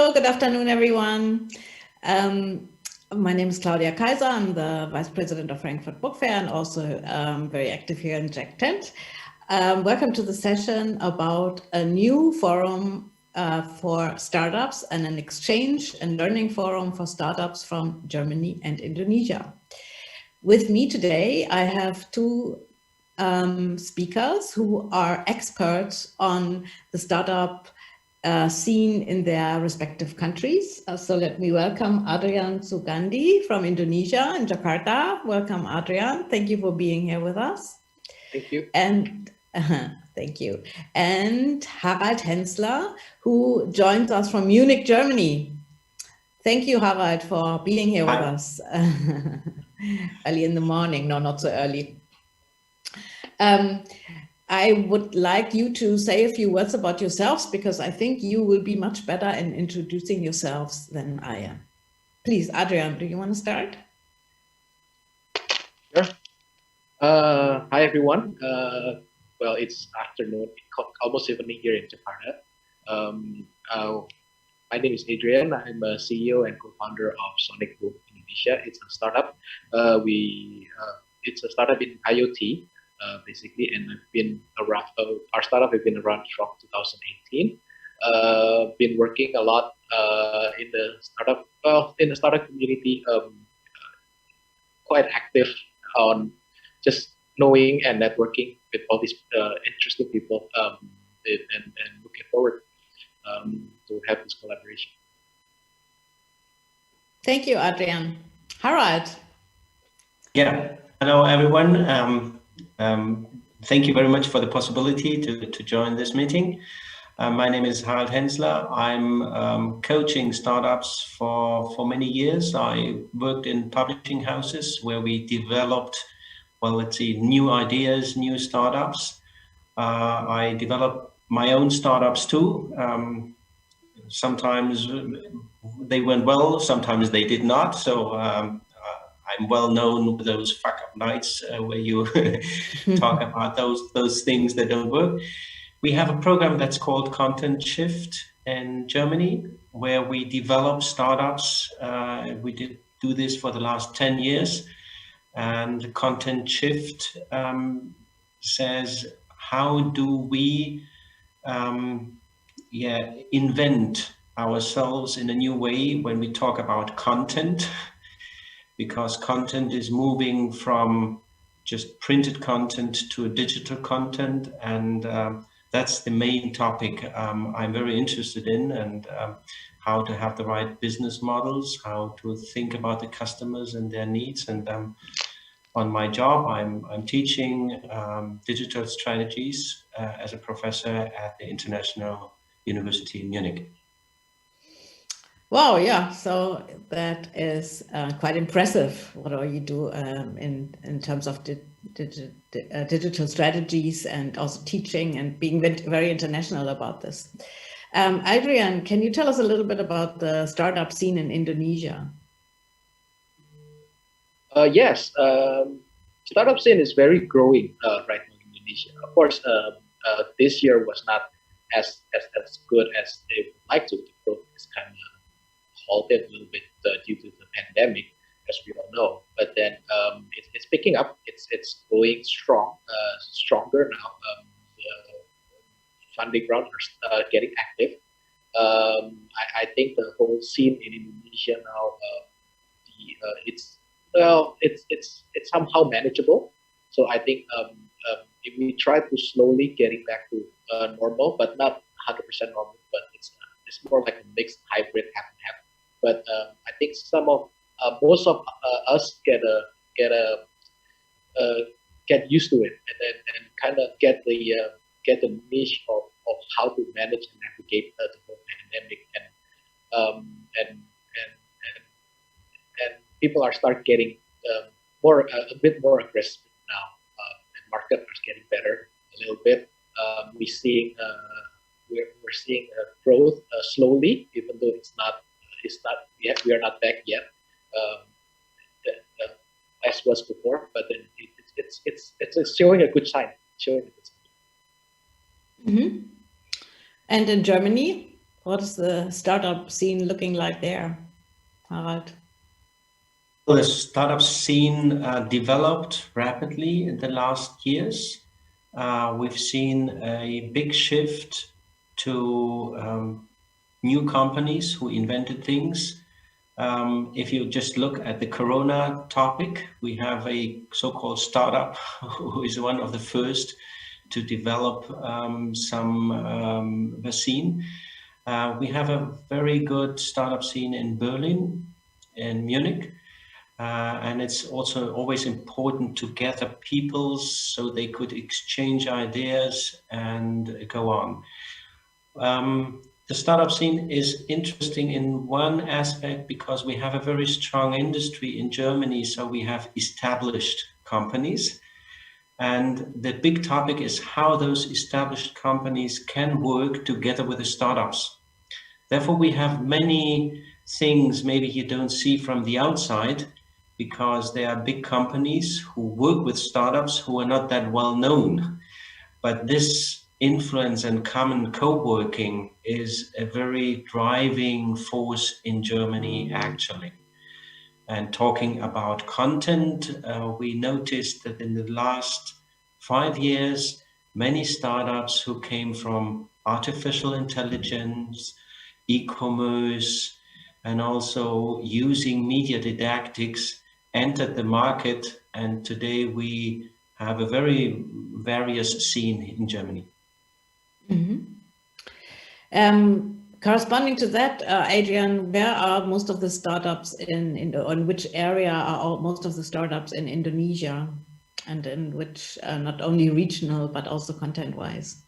Hello, good afternoon, everyone. My name is Claudia Kaiser. I'm the Vice President of Frankfurt Book Fair and also very active here in Jack Tent. Welcome to the session about a new forum for startups and an exchange and learning forum for startups from Germany and Indonesia. With me today, I have two speakers who are experts on the startup scene in their respective countries. So let me welcome Adrian Sugandi from Indonesia in Jakarta. Welcome, Adrian. Thank you for being here with us. Thank you. And thank you. And Harald Hensler, who joins us from Munich, Germany. Thank you, Harald, for being here with us early in the morning. No, not so early. I would like you to say a few words about yourselves, because I think you will be much better in introducing yourselves than I am. Please, Adrian, do you want to start? Sure. Hi, everyone. Well, it's afternoon, almost evening here in Jakarta. My name is Adrian. I'm a CEO and co-founder of Sonic Boom Indonesia. It's a startup. It's a startup in IoT. Basically, and I've been around. Our startup has been around from 2018. Been working a lot in the startup community. Quite active on just knowing and networking with all these interesting people, and looking forward to have this collaboration. Thank you, Adrian. Harald. Yeah. Hello, everyone. Thank you very much for the possibility to join this meeting. My name is Harald Hensler. I'm coaching startups for many years. I worked in publishing houses where we developed, well, let's see, new ideas, new startups. I developed my own startups too. Sometimes they went well, sometimes they did not. So I'm well known with those fuck up nights where you talk about those things that don't work. We have a program that's called Content Shift in Germany, where we develop startups. We did do this for the last 10 years. And Content Shift says, how do we invent ourselves in a new way when we talk about content? Because content is moving from just printed content to digital content, and that's the main topic I'm very interested in, and how to have the right business models, how to think about the customers and their needs. And on my job, I'm teaching digital strategies as a professor at the International University in Munich. Wow, yeah, so that is quite impressive. What do you do in terms of digital strategies and also teaching and being very international about this? Adrian, can you tell us a little bit about the startup scene in Indonesia? Yes, startup scene is very growing right now in Indonesia. Of course, this year was not as good as they would like to. The growth is kind of halted a little bit due to the pandemic, as we all know. But then it's picking up. It's going stronger now. The funding rounds are getting active. I think the whole scene in Indonesia now, it's somehow manageable. So I think if we try to slowly getting back to normal, but not 100% normal, but it's more like a mixed hybrid half. But I think most of us get used to it, and kind of get the niche of how to manage and navigate the whole pandemic, and people are start getting a bit more aggressive now. And market is getting better a little bit. We're seeing growth slowly, even though it's not yet. We are not back yet as was before, but then it's showing a good sign. Mm-hmm. And in Germany, What is the startup scene looking like there, Harald? Well, the startup scene developed rapidly in the last years. We've seen a big shift to new companies who invented things. If you just look at the Corona topic, we have a so-called startup who is one of the first to develop some vaccine. We have a very good startup scene in Berlin, in Munich. And it's also always important to gather people so they could exchange ideas and go on. The startup scene is interesting in one aspect because we have a very strong industry in Germany, so we have established companies. And the big topic is how those established companies can work together with the startups. Therefore, we have many things maybe you don't see from the outside, because there are big companies who work with startups who are not that well known. But this influence and common co-working is a very driving force in Germany, actually. And talking about content, we noticed that in the last 5 years, many startups who came from artificial intelligence, e-commerce, and also using media didactics entered the market, and today we have a very various scene in Germany. Corresponding to that, Adrian, where are most of the startups in which area are most of the startups in Indonesia, and in which not only regional but also content-wise?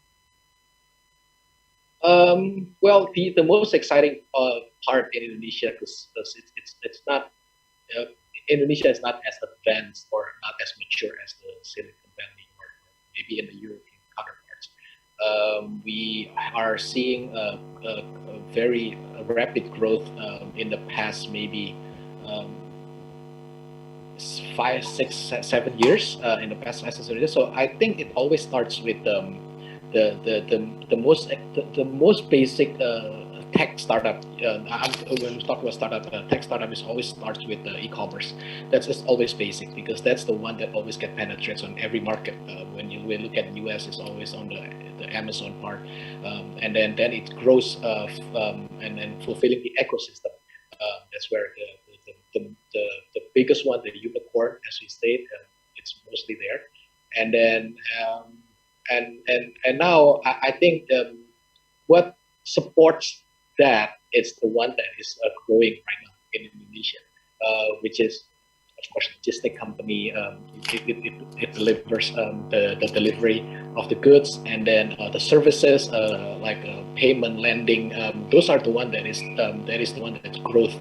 Well, the most exciting part in Indonesia, because it's not Indonesia is not as advanced or not as mature as the Silicon Valley or maybe in the European counterparts. We are seeing a very rapid growth in the past maybe 5, 6, 7 years in the past 5, 6 years. So I think it always starts with the most basic tech startup. When we talk about startup, tech startup is always starts with e-commerce. That's just always basic because that's the one that always get penetrates on every market. When you look at the US, it's always on the Amazon part, and then it grows and then fulfilling the ecosystem. That's where the biggest one, the unicorn, as we state, it's mostly there, and then. And now I think what supports that is the one that is growing right now in Indonesia, which is of course logistic company. It delivers the delivery of the goods, and then the services like payment, lending. Those are the one that is the one that's growth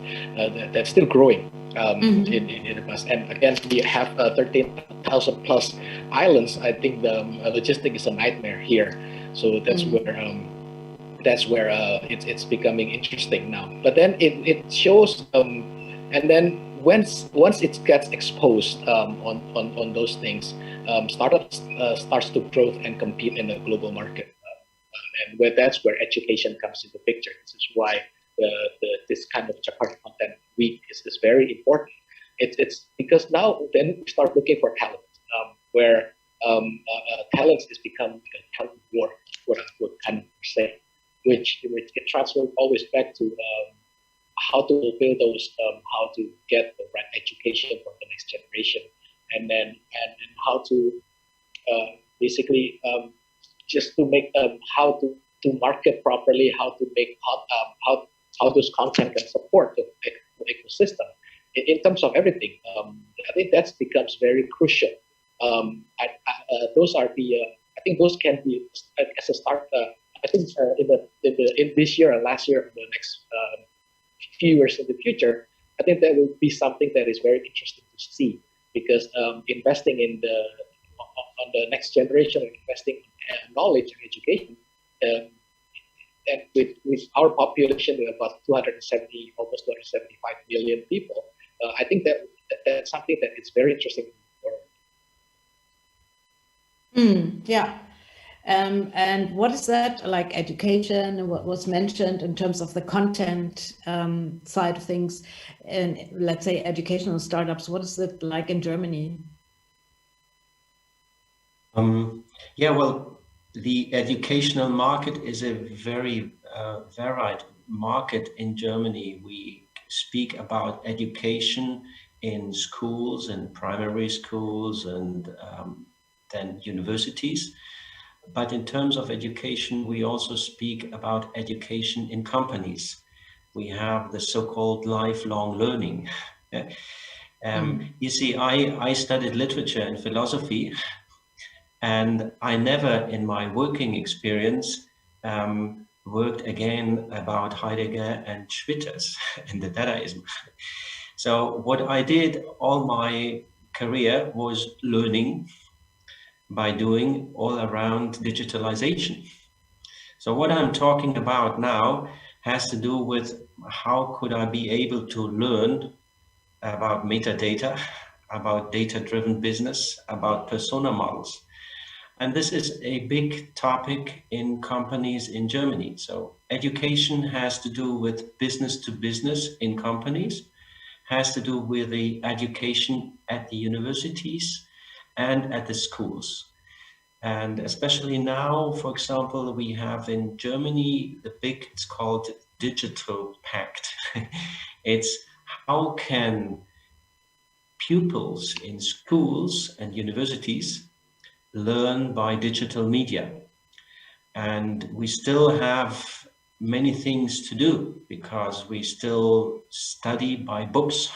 that's still growing. In the past, and again we have 13,000 plus islands. I think the logistic is a nightmare here, so that's where it's becoming interesting now. But then it shows, and then once it gets exposed on those things, startups starts to grow and compete in the global market, and that's where education comes into picture. This is why this kind of Jakarta Content Week is very important. It's because now then we start looking for talent, where talent has become a talent war, quote unquote, kind of say, which it transfers always back to how to fulfill those, how to get the right education for the next generation, and then and how to basically just to make how to market properly, how to make how those content can support the ecosystem in terms of everything. I think that becomes very crucial. Those are the I think those can be as a start. I think in this year and last year, and the next few years in the future, I think that will be something that is very interesting to see, because investing in on the next generation, investing in knowledge and education. And with our population of about 270, almost 275 million people, I think that's something that is very interesting. Yeah. And what is that like education? What was mentioned in terms of the content side of things, and let's say educational startups? What is it like in Germany? Yeah, well, the educational market is a very varied market in Germany. We speak about education in schools and primary schools and then universities. But in terms of education, we also speak about education in companies. We have the so-called lifelong learning. You see, I studied literature and philosophy, and I never in my working experience worked again about Heidegger and Schwitters and the Dadaism. So what I did all my career was learning by doing all around digitalization. So what I'm talking about now has to do with how could I be able to learn about metadata, about data-driven business, about persona models. And this is a big topic in companies in Germany. So education has to do with business to business in companies, has to do with the education at the universities and at the schools. And especially now, for example, we have in Germany, it's called Digital Pact. It's how can pupils in schools and universities learn by digital media. And we still have many things to do because we still study by books,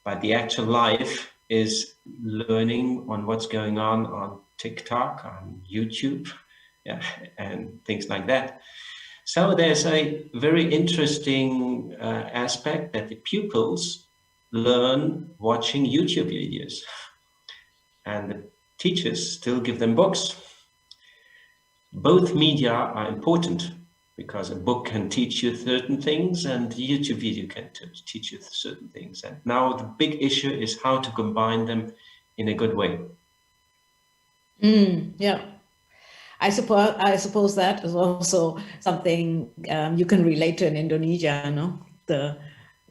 but the actual life is learning on what's going on TikTok, on YouTube, yeah, and things like that. So there's a very interesting aspect that the pupils learn watching YouTube videos, and the teachers still give them books. Both media are important because a book can teach you certain things and a YouTube video can teach you certain things. And now the big issue is how to combine them in a good way. Yeah. I suppose that is also something you can relate to in Indonesia, no? The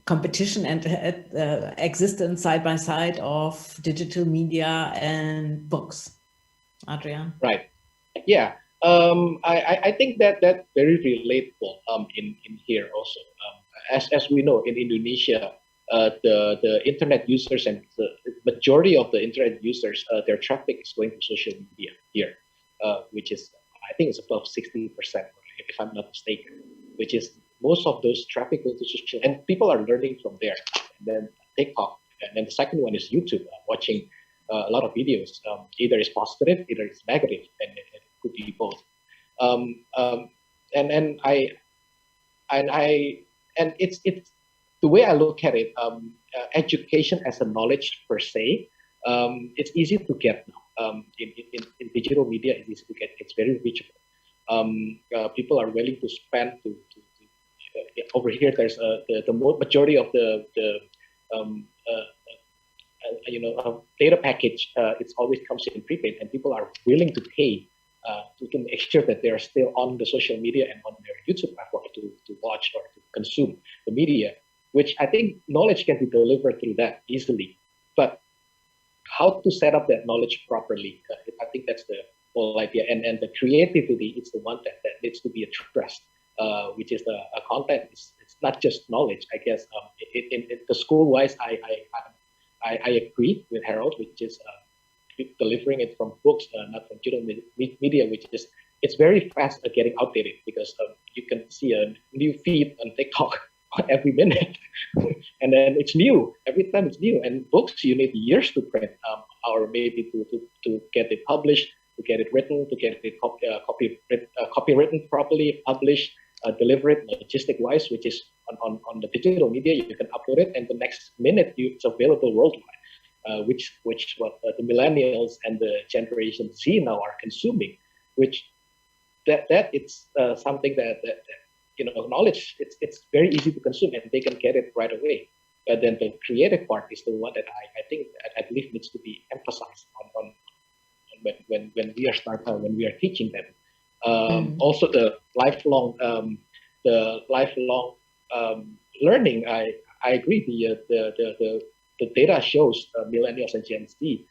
competition and existence side by side of digital media and books. Adrian? Right. Yeah. I think that's very relatable in here also. As we know, in Indonesia, the internet users and the majority of the internet users, their traffic is going to social media here, which is, I think it's above 60%, if I'm not mistaken, which is most of those traffic going to social, and people are learning from there. And then TikTok, and then the second one is YouTube, watching a lot of videos. Either it's positive, either it's negative, and it could be both. And it's the way I look at it. Education as a knowledge per se, it's easy to get now. In digital media, it's easy to get. It's very reachable. People are willing to spend over here. There's the majority of the data package. It always comes in prepaid, and people are willing to pay to make sure that they are still on the social media and on their YouTube platform to watch or to consume the media, which I think knowledge can be delivered through that easily. But how to set up that knowledge properly, I think that's the whole idea. And the creativity is the one that needs to be addressed, which is the content. It's not just knowledge, I guess. In the school-wise, I agree with Harold, which is delivering it from books, not from digital media, which is, it's very fast at getting outdated because you can see a new feed on TikTok every minute, and then it's new every time. It's new, and books you need years to print, or maybe to get it published, to get it written, to get it copywritten properly, published, deliver it logistic wise, which is on the digital media. You can upload it, and the next minute it's available worldwide, which what the millennials and the Generation Z now are consuming, which that it's something that knowledge, it's very easy to consume and they can get it right away. But then the creative part is the one that I think, I believe needs to be emphasized on when we are when we are teaching them. Also the lifelong learning. I agree. The data shows millennials and Gen Z,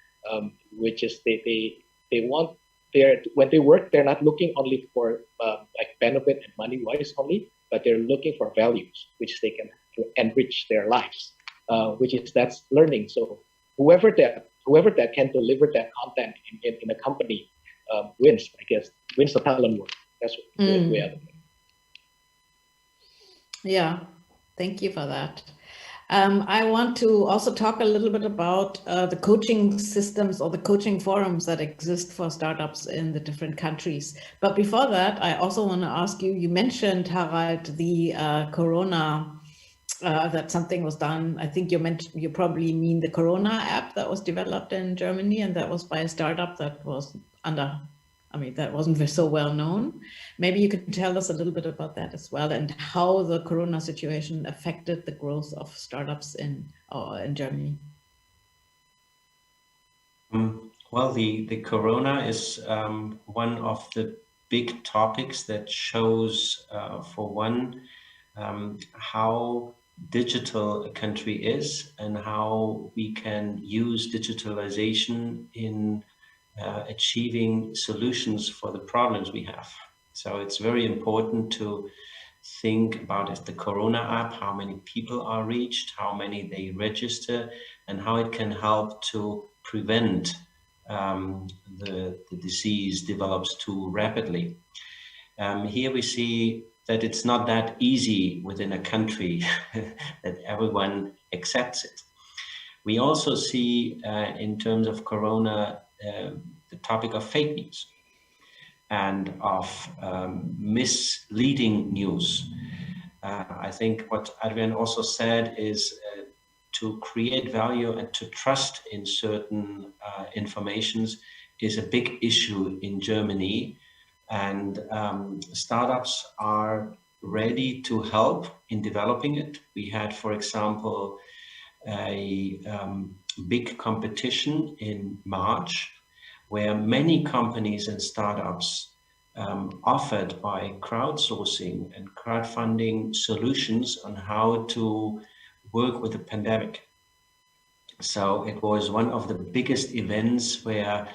which is they want when they work, they're not looking only for like benefit and money wise only, but they're looking for values which they can enrich their lives, that's learning. So whoever that can deliver that content in a company wins. I guess wins the talent war. That's the way I look at it. Yeah, thank you for that. I want to also talk a little bit about the coaching systems or the coaching forums that exist for startups in the different countries. But before that, I also want to ask you, you mentioned, Harald, the Corona, that something was done. I think you probably mean the Corona app that was developed in Germany, and that was by a startup that was that wasn't so well known. Maybe you could tell us a little bit about that as well, and how the Corona situation affected the growth of startups in Germany. Well, the Corona is one of the big topics that shows, for one, how digital a country is and how we can use digitalization in achieving solutions for the problems we have. So it's very important to think about the Corona app, how many people are reached, how many they register, and how it can help to prevent the disease develops too rapidly. Here we see that it's not that easy within a country that everyone accepts it. We also see in terms of Corona the topic of fake news and of misleading news. I think what Adrian also said is to create value and to trust in certain informations is a big issue in Germany. And startups are ready to help in developing it. We had, for example, a big competition in March where many companies and startups offered by crowdsourcing and crowdfunding solutions on how to work with the pandemic. So it was one of the biggest events where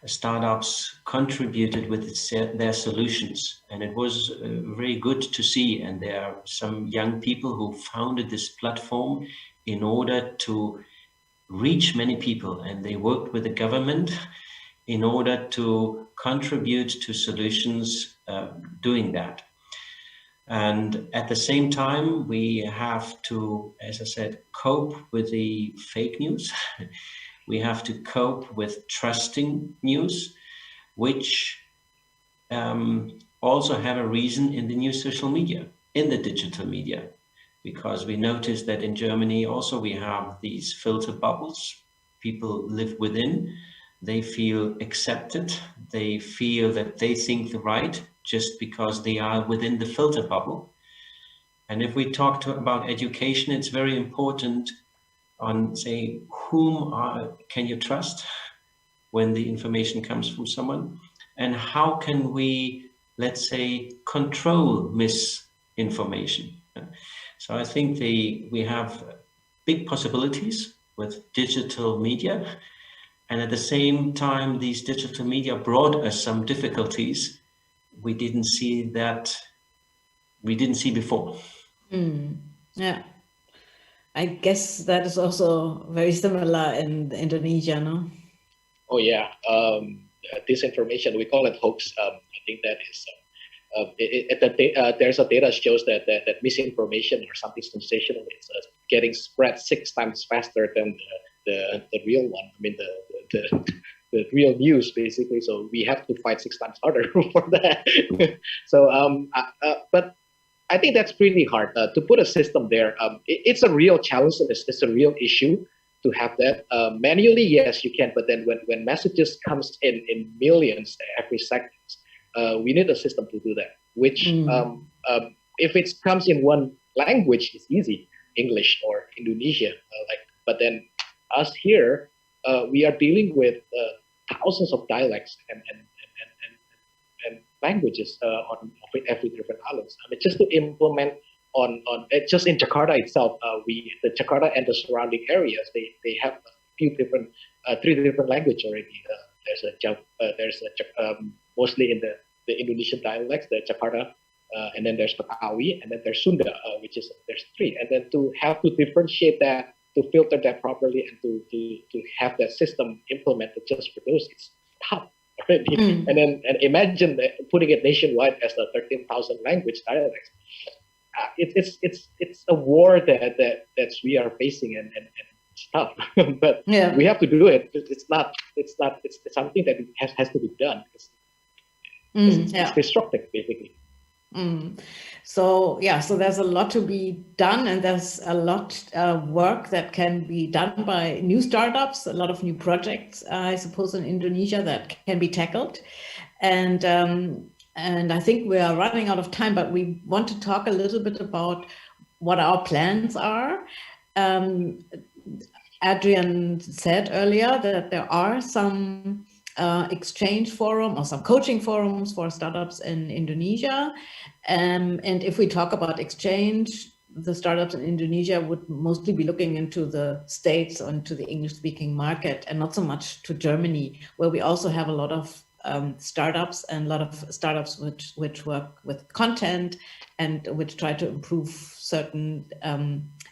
startups contributed with their solutions, and it was very good to see. And there are some young people who founded this platform in order to reach many people, and they worked with the government in order to contribute to solutions doing that. And at the same time, we have to, as I said, cope with the fake news. We have to cope with trusting news, which also have a reason in the new social media, in the digital media, because we noticed that in Germany also we have these filter bubbles. People live within, they feel accepted, they feel that they think the right just because they are within the filter bubble. And if we talk about education, it's very important on, say, can you trust when the information comes from someone, and how can we, let's say, control misinformation. So I think we have big possibilities with digital media, and at the same time these digital media brought us some difficulties we didn't see before. Yeah, I guess that is also very similar in Indonesia, no? Oh yeah, disinformation, we call it hoax. I think that is there's a data shows that misinformation or something sensational is getting spread 6 times faster than the real one. I mean the real news, basically. So we have to fight 6 times harder for that. So but I think that's pretty hard to put a system there. It's a real challenge, and it's a real issue to have that. Manually, yes, you can, but then when messages comes in millions every second, we need a system to do that. Which if it comes in one language, it's easy, English or Indonesia. But then us here, we are dealing with thousands of dialects and languages on every different islands. I mean, just to implement on just in Jakarta itself, the Jakarta and the surrounding areas, they have a few different, 3 different languages already. Mostly in the Indonesian dialects, the Jakarta, and then there's Betawi, and then there's Sunda, there's 3. And then to have to differentiate that, to filter that properly, and to have that system implemented just for those, it's tough already. And imagine putting it nationwide as the 13,000 language dialects. It's a war that we are facing, and it's tough. But we have to do it. It's something that has to be done. It's destructive, basically. So there's a lot to be done, and there's a lot of work that can be done by new startups, a lot of new projects, I suppose, in Indonesia that can be tackled. And I think we are running out of time, but we want to talk a little bit about what our plans are. Adrian said earlier that there are some exchange forum or some coaching forums for startups in Indonesia. And if we talk about exchange, the startups in Indonesia would mostly be looking into the States, onto the English-speaking market, and not so much to Germany, where we also have a lot of startups which work with content and which try to improve certain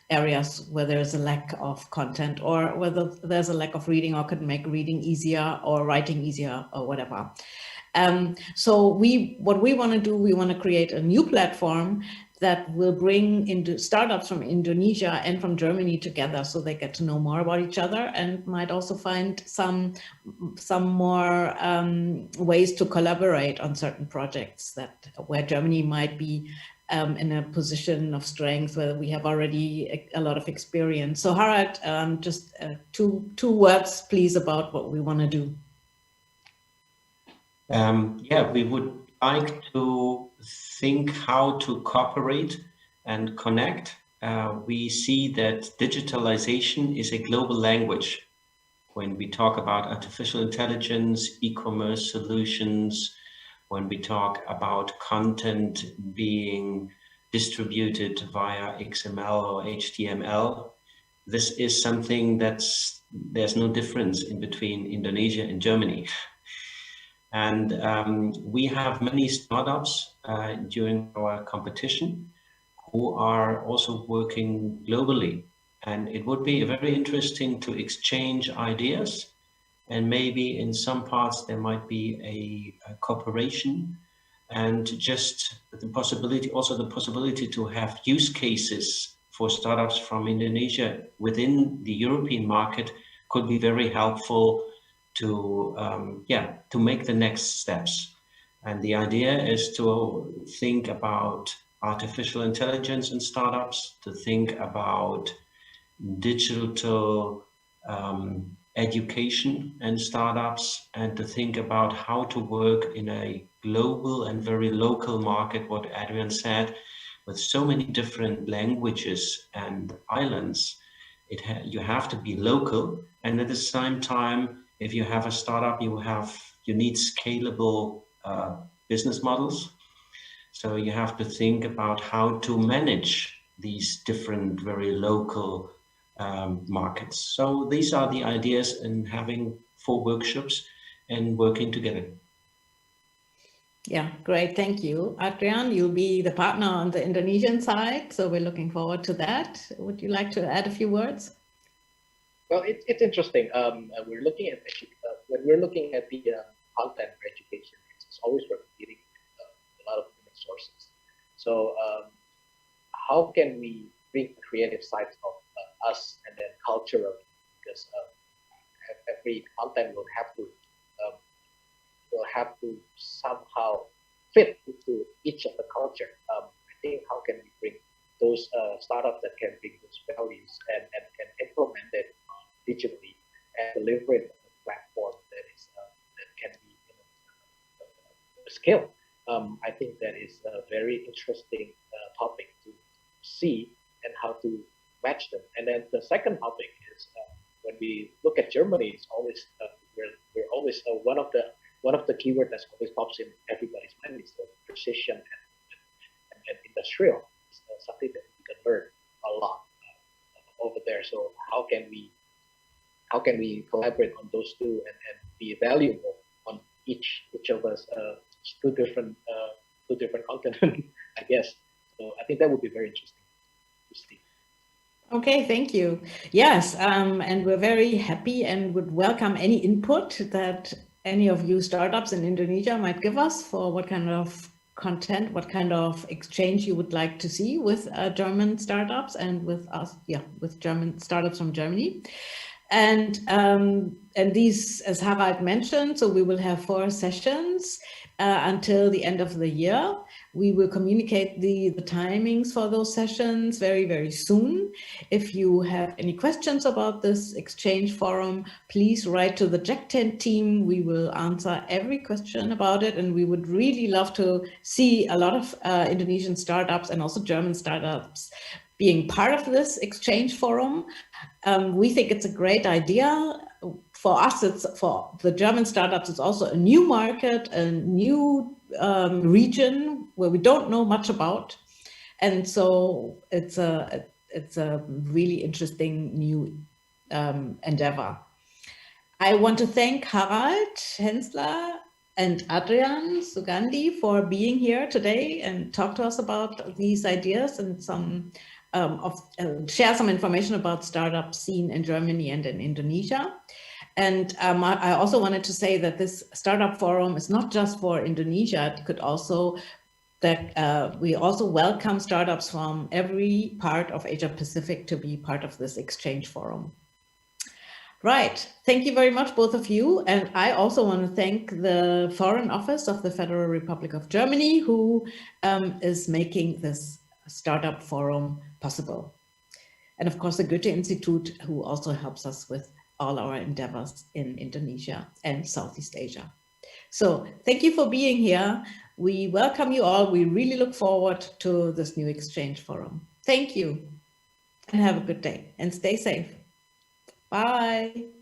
areas where there's a lack of content, or whether there's a lack of reading, or could make reading easier or writing easier or whatever. So what we want to do, we want to create a new platform that will bring into startups from Indonesia and from Germany together, so they get to know more about each other, and might also find some more ways to collaborate on certain projects where Germany might be in a position of strength, where we have already a lot of experience. So Harald, just two words, please, about what we want to do. We would like to think how to cooperate and connect. We see that digitalization is a global language. When we talk about artificial intelligence, e-commerce solutions, when we talk about content being distributed via XML or HTML, this is something there's no difference in between Indonesia and Germany. And we have many startups during our competition who are also working globally. And it would be very interesting to exchange ideas, and maybe in some parts there might be a cooperation, and just the possibility to have use cases for startups from Indonesia within the European market could be very helpful to make the next steps. And the idea is to think about artificial intelligence in startups, to think about digital education and startups, and to think about how to work in a global and very local market, what Adrian said, with so many different languages and islands. You have to be local, and at the same time, if you have a startup, you need scalable business models. So you have to think about how to manage these different, very local markets. So these are the ideas in having 4 workshops and working together. Yeah, great. Thank you. Adrian, you'll be the partner on the Indonesian side, so we're looking forward to that. Would you like to add a few words? Well, it's interesting. We're looking at when we're looking at the content for education, it's always worth getting a lot of different sources. So how can we bring creative sides of us, and then cultural, because every content will have to somehow fit into each of the culture. I think how can we bring those startups that can bring those values and can implement it digitally and deliver it on a platform that can be scale. I think that is a very interesting topic to see, and how to match them. And then the second topic is when we look at Germany, it's always we're always always one of the keywords that always pops in everybody's mind is precision and industrial. It's something that we can learn a lot over there. So how can we collaborate on those two and be valuable on each of us? Two different continents, I guess. So I think that would be very interesting to see. Okay, thank you. Yes, and we're very happy and would welcome any input that any of you startups in Indonesia might give us for what kind of content, what kind of exchange you would like to see with German startups and with us, with German startups from Germany. And these, as Harald mentioned, so we will have 4 sessions until the end of the year. We will communicate the timings for those sessions very, very soon. If you have any questions about this exchange forum, please write to the JEC10 team. We will answer every question about it, and we would really love to see a lot of Indonesian startups and also German startups being part of this exchange forum. We think it's a great idea. For us, it's for the German startups, it's also a new market, a new region where we don't know much about. And so it's a really interesting new endeavor. I want to thank Harald Hensler and Adrian Sugandi for being here today and talk to us about these ideas and share some information about startup scene in Germany and in Indonesia. And I also wanted to say that this startup forum is not just for Indonesia. It could also we also welcome startups from every part of Asia Pacific to be part of this exchange forum. Right, thank you very much, both of you. And I also want to thank the Foreign Office of the Federal Republic of Germany, who is making this startup forum possible. And of course, the Goethe Institute, who also helps us with all our endeavors in Indonesia and Southeast Asia. So thank you for being here. We welcome you all. We really look forward to this new exchange forum. Thank you and have a good day and stay safe. Bye.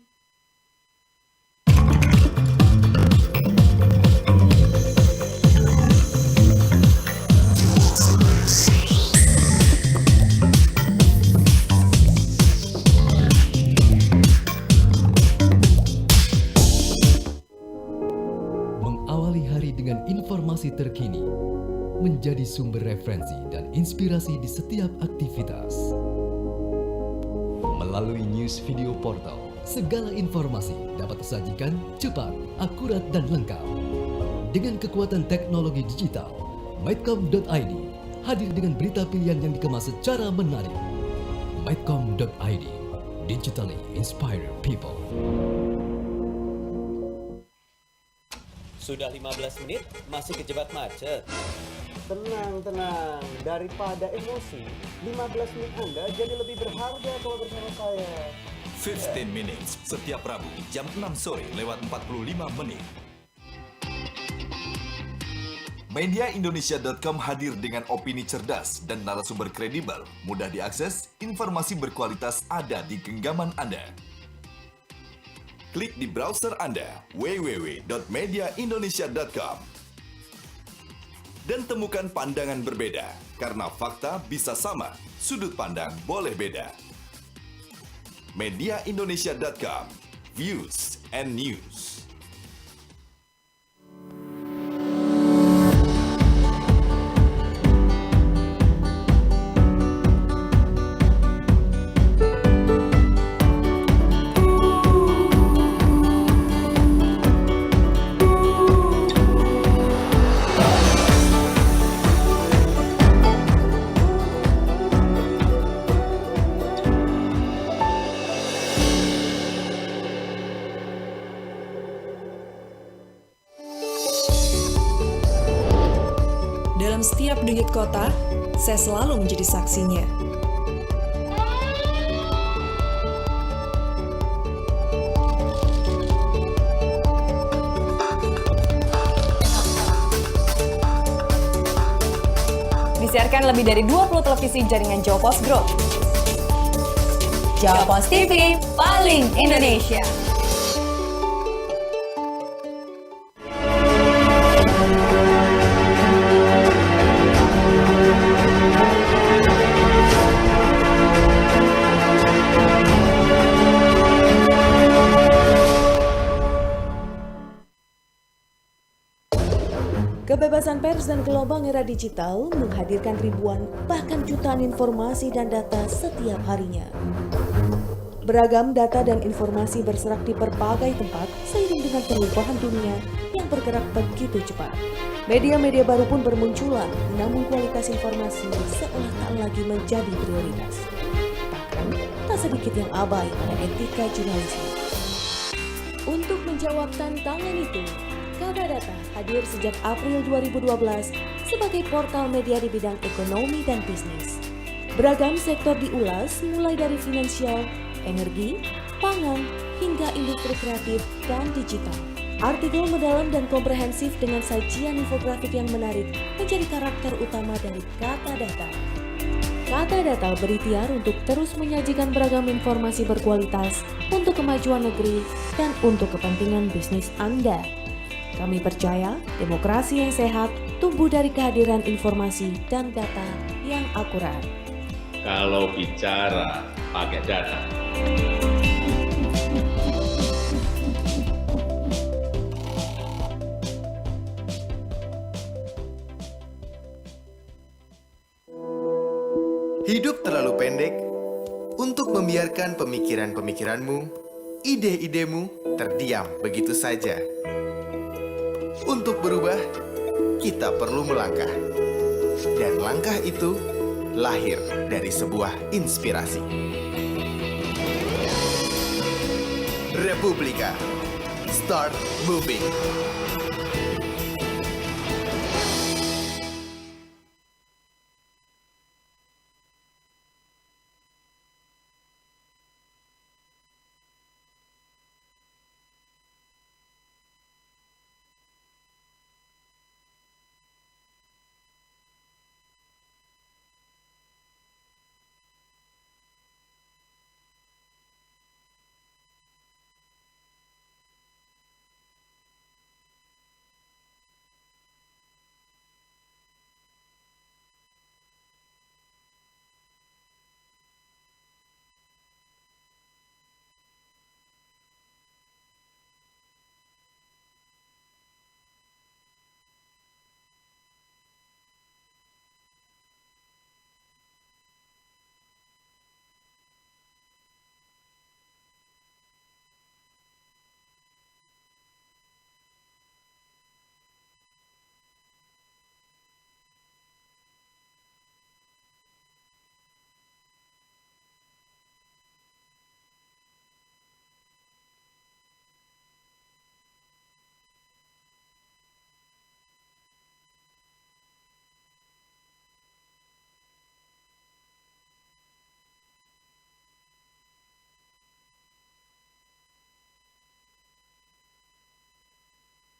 Dengan informasi terkini, menjadi sumber referensi dan inspirasi di setiap aktivitas. Melalui news video portal, segala informasi dapat disajikan cepat, akurat, dan lengkap. Dengan kekuatan teknologi digital, Medcom.id hadir dengan berita pilihan yang dikemas secara menarik. Medcom.id, digitally inspire people. Sudah 15 menit, masih kejebak macet. Tenang. Daripada emosi, 15 menit Anda jadi lebih berharga kalau bersama saya. 15 Minutes, setiap Rabu, jam 6 sore lewat 45 menit. Mediaindonesia.com hadir dengan opini cerdas dan narasumber kredibel, mudah diakses, informasi berkualitas ada di genggaman Anda. Klik di browser Anda www.mediaindonesia.com dan temukan pandangan berbeda, karena fakta bisa sama, sudut pandang boleh beda. Mediaindonesia.com, views and news. Dalam setiap denyut kota, saya selalu menjadi saksinya. Disiarkan lebih dari 20 televisi jaringan Jawa Pos Group. Jawa Pos TV, paling Indonesia. pers dan gelombang era digital menghadirkan ribuan bahkan jutaan informasi dan data setiap harinya. Beragam data dan informasi berserak di berbagai tempat seiring dengan perubahan dunia yang bergerak begitu cepat. Media-media baru pun bermunculan, namun kualitas informasi seolah tak lagi menjadi prioritas. Bahkan, tak sedikit yang abai pada etika jurnalisme. Untuk menjawab tantangan itu, Kata Data hadir sejak April 2012 sebagai portal media di bidang ekonomi dan bisnis. Beragam sektor diulas mulai dari finansial, energi, pangan, hingga industri kreatif dan digital. Artikel mendalam dan komprehensif dengan sajian infografik yang menarik menjadi karakter utama dari Kata Data. Kata Data berikhtiar untuk terus menyajikan beragam informasi berkualitas untuk kemajuan negeri dan untuk kepentingan bisnis Anda. Kami percaya demokrasi yang sehat tumbuh dari kehadiran informasi dan data yang akurat. Kalau bicara pakai data. Hidup terlalu pendek untuk membiarkan pemikiran-pemikiranmu, ide-idemu terdiam begitu saja. Untuk berubah, kita perlu melangkah. Dan langkah itu lahir dari sebuah inspirasi. Republika, Start Moving.